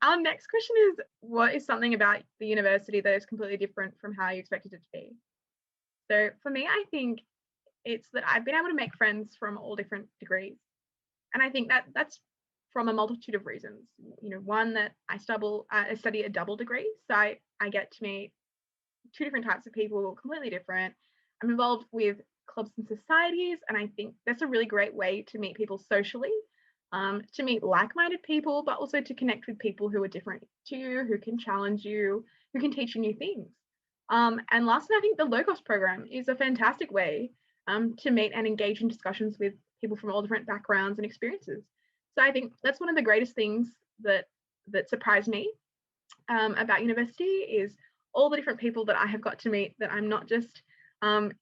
our next question is, what is something about the university that is completely different from how you expected it to be? So for me, I think it's that I've been able to make friends from all different degrees. And I think that that's from a multitude of reasons. One, that I study a double degree. So I get to meet two different types of people, completely different. I'm involved with clubs and societies, and I think that's a really great way to meet people socially, to meet like-minded people, but also to connect with people who are different to you, who can challenge you, who can teach you new things. And lastly, I think the low-cost program is a fantastic way to meet and engage in discussions with people from all different backgrounds and experiences. So I think that's one of the greatest things that surprised me about university, is all the different people that I have got to meet, that I'm not just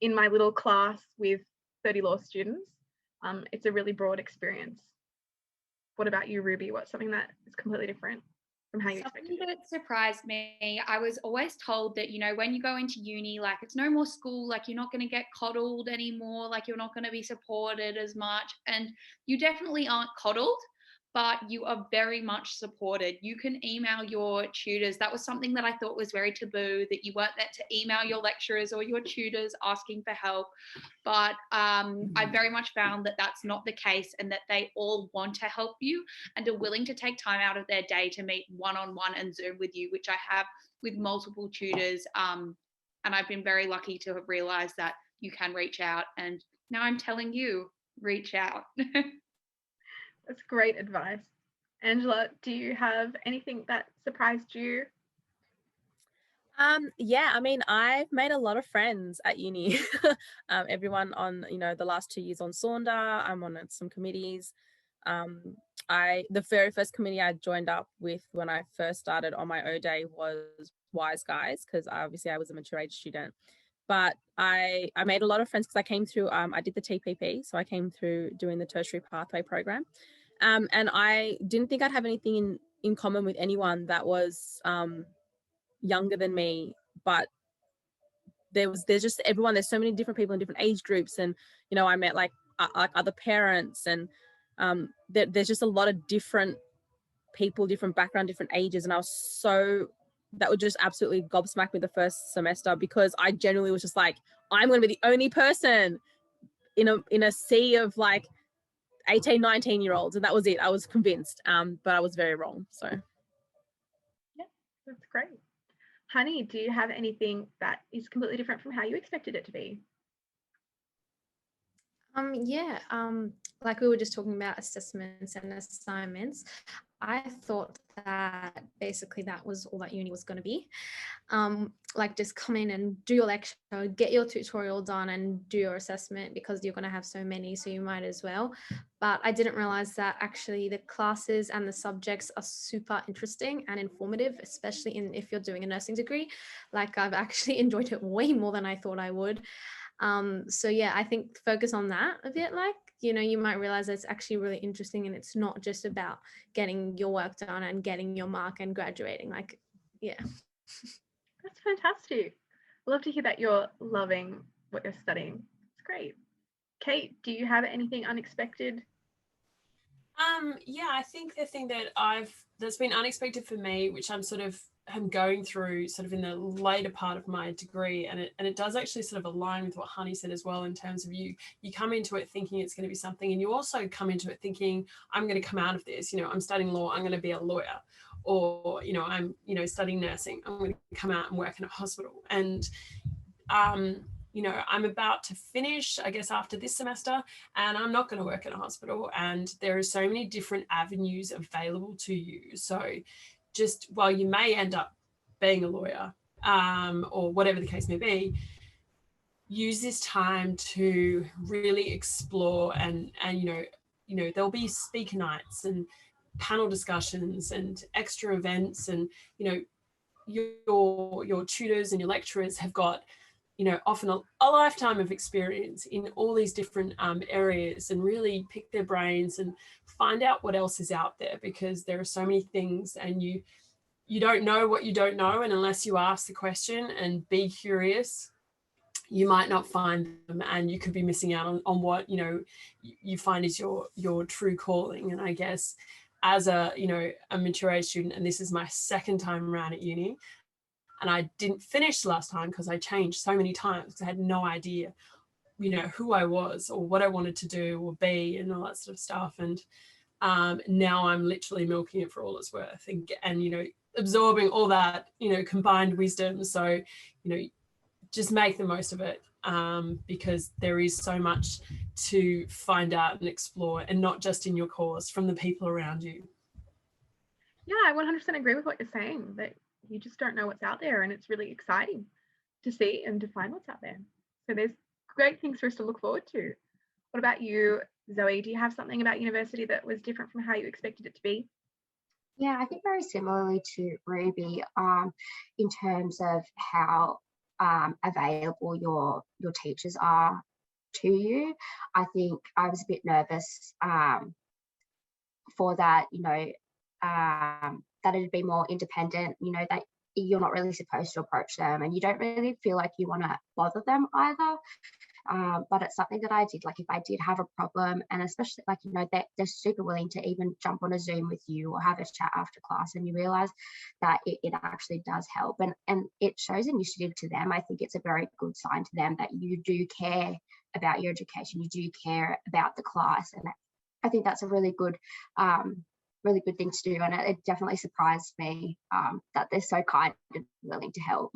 in my little class with 30 law students. It's a really broad experience. What about you, Ruby? What's something that is completely different from how you expected it? Something that surprised me, I was always told that, when you go into uni, like, it's no more school, like, you're not going to get coddled anymore, like, you're not going to be supported as much. And you definitely aren't coddled, but you are very much supported. You can email your tutors. That was something that I thought was very taboo, that you weren't meant to email your lecturers or your tutors asking for help. But I very much found that that's not the case, and that they all want to help you and are willing to take time out of their day to meet one-on-one and Zoom with you, which I have with multiple tutors. And I've been very lucky to have realized that you can reach out. And now I'm telling you, reach out. That's great advice. Angela, do you have anything that surprised you? Yeah, I mean, I've made a lot of friends at uni. Everyone on, the last 2 years on Saunder, I'm on some committees. The very first committee I joined up with when I first started on my O day was Wise Guys, because obviously I was a mature age student. But I made a lot of friends because I came through, I did the TPP, so I came through doing the tertiary pathway program. And I didn't think I'd have anything in common with anyone that was younger than me, but there's just everyone. There's so many different people in different age groups, and I met like other parents, and there's just a lot of different people, different background, different ages, and that would just absolutely gobsmack me the first semester, because I genuinely was just like, I'm going to be the only person in a sea of like 18, 19-year-olds, and that was it. I was convinced, but I was very wrong. So yeah, that's great. Honey, do you have anything that is completely different from how you expected it to be? Yeah, like we were just talking about assessments and assignments, I thought that basically that was all that uni was going to be. Like, just come in and do your lecture, get your tutorial done and do your assessment, because you're going to have so many, so you might as well. But I didn't realize that actually the classes and the subjects are super interesting and informative, especially if you're doing a nursing degree. Like, I've actually enjoyed it way more than I thought I would. So yeah, I think focus on that a bit. Like, you might realize that it's actually really interesting, and it's not just about getting your work done and getting your mark and graduating. Like, yeah. That's fantastic. I love to hear that you're loving what you're studying. It's great. Kate, do you have anything unexpected? Yeah, I think the thing that's been unexpected for me, which I'm going through sort of in the later part of my degree, and it does actually sort of align with what Honey said as well, in terms of you come into it thinking it's going to be something, and you also come into it thinking, I'm going to come out of this, I'm studying law, I'm going to be a lawyer, or I'm studying nursing, I'm going to come out and work in a hospital. And I'm about to finish, I guess, after this semester, and I'm not going to work in a hospital. And there are so many different avenues available to you. So just while you may end up being a lawyer, or whatever the case may be, use this time to really explore, and there'll be speaker nights and panel discussions and extra events, and your tutors and your lecturers have got often a lifetime of experience in all these different areas, and really pick their brains and find out what else is out there, because there are so many things, and you don't know what you don't know, and unless you ask the question and be curious, you might not find them, and you could be missing out on what you find is your true calling. And I guess as a, you know, a mature age student, and this is my second time around at uni, and I didn't finish last time because I changed so many times because I had no idea, you know, who I was or what I wanted to do or be and all that sort of stuff. And now I'm literally milking it for all it's worth, and you know, absorbing all that, you know, combined wisdom. So, you know, just make the most of it, because there is so much to find out and explore, and not just in your course, from the people around you. Yeah, I 100% agree with what you're saying, that you just don't know what's out there, and it's really exciting to see and to find what's out there. So there's great things for us to look forward to. What about you, Zoe? Do you have something about university that was different from how you expected it to be? Yeah, I think very similarly to Ruby, in terms of how available your teachers are to you. I think I was a bit nervous for that, you know, that it'd be more independent, you know, that you're not really supposed to approach them and you don't really feel like you want to bother them either. But it's something that I did, like if I did have a problem, and especially like, you know, they're super willing to even jump on a Zoom with you or have a chat after class, and you realize that it actually does help, and it shows initiative to them. I think it's a very good sign to them that you do care about your education, you do care about the class, and I think that's a really good thing to do, and it definitely surprised me that they're so kind and willing to help.